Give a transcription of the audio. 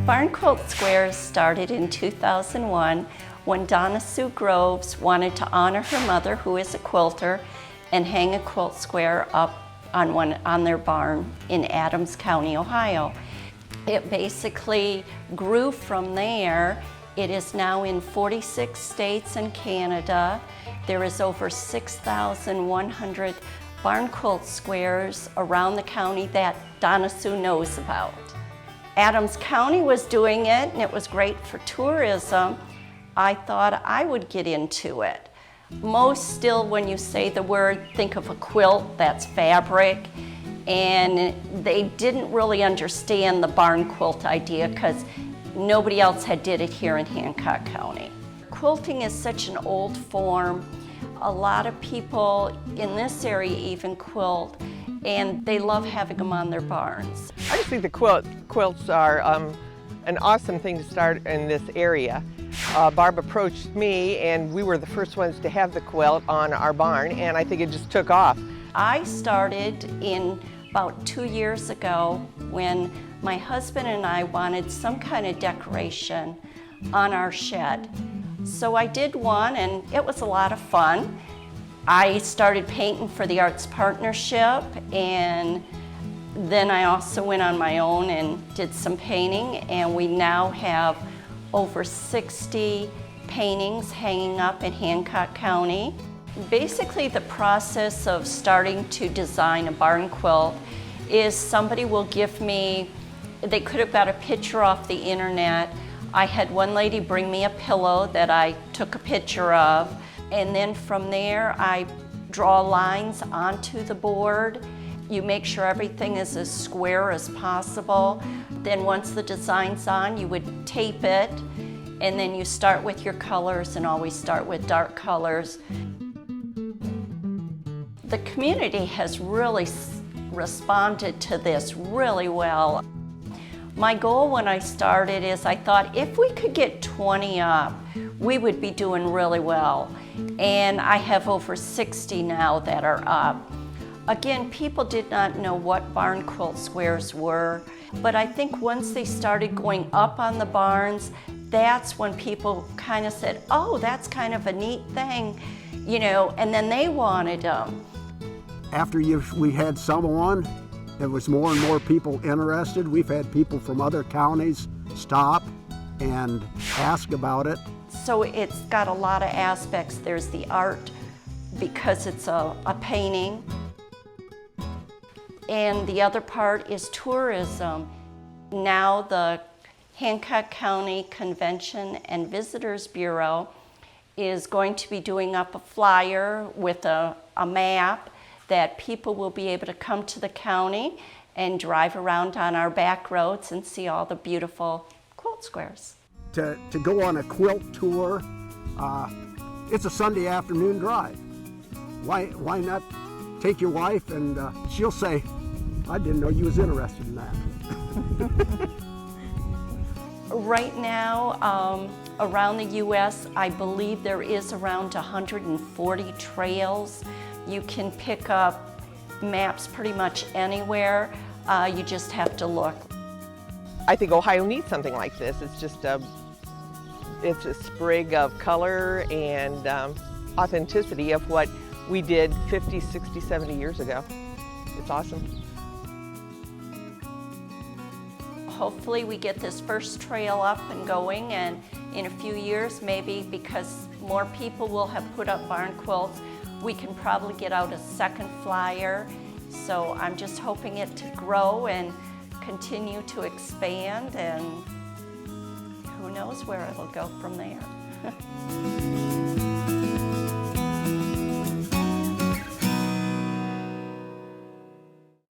Barn Quilt Squares started in 2001 when Donna Sue Groves wanted to honor her mother, who is a quilter, and hang a quilt square up on their barn in Adams County, Ohio. It basically grew from there. It is now in 46 states and Canada. There is over 6,100 barn quilt squares around the county that Donna Sue knows about. Adams County was doing it, and it was great for tourism. I thought I would get into it. Most still, when you say the word, think of a quilt, that's fabric, and they didn't really understand the barn quilt idea because nobody else had did it here in Hancock County. Quilting is such an old form. A lot of people in this area even quilt, and they love having them on their barns. I just think the quilts are an awesome thing to start in this area. Barb approached me, and we were the first ones to have the quilt on our barn, and I think it just took off. I started in about 2 years ago when my husband and I wanted some kind of decoration on our shed. So I did one, and it was a lot of fun. I started painting for the Arts Partnership, and then I also went on my own and did some painting, and we now have over 60 paintings hanging up in Hancock County. Basically, the process of starting to design a barn quilt is somebody will give me, they could have got a picture off the internet. I had one lady bring me a pillow that I took a picture of, and then from there I draw lines onto the board. You make sure everything is as square as possible. Then once the design's on, you would tape it, and then you start with your colors, and always start with dark colors. The community has really responded to this really well. My goal when I started is I thought if we could get 20 up, we would be doing really well. And I have over 60 now that are up. Again, people did not know what barn quilt squares were, but I think once they started going up on the barns, that's when people kind of said, oh, that's kind of a neat thing, you know, and then they wanted them. After we had some on, there was more and more people interested. We've had people from other counties stop and ask about it. So it's got a lot of aspects. There's the art, because it's a painting. And the other part is tourism. Now the Hancock County Convention and Visitors Bureau is going to be doing up a flyer with a map that people will be able to come to the county and drive around on our back roads and see all the beautiful quilt squares. To go on a quilt tour, it's a Sunday afternoon drive. Why not take your wife, and she'll say, I didn't know you was interested in that. Right now, around the U.S., I believe there is around 140 trails. You can pick up maps pretty much anywhere. You just have to look. I think Ohio needs something like this. It's just it's a sprig of color and authenticity of what we did 50, 60, 70 years ago. It's awesome. Hopefully we get this first trail up and going, and in a few years, maybe because more people will have put up barn quilts, we can probably get out a second flyer. So I'm just hoping it to grow and continue to expand, and who knows where it'll go from there.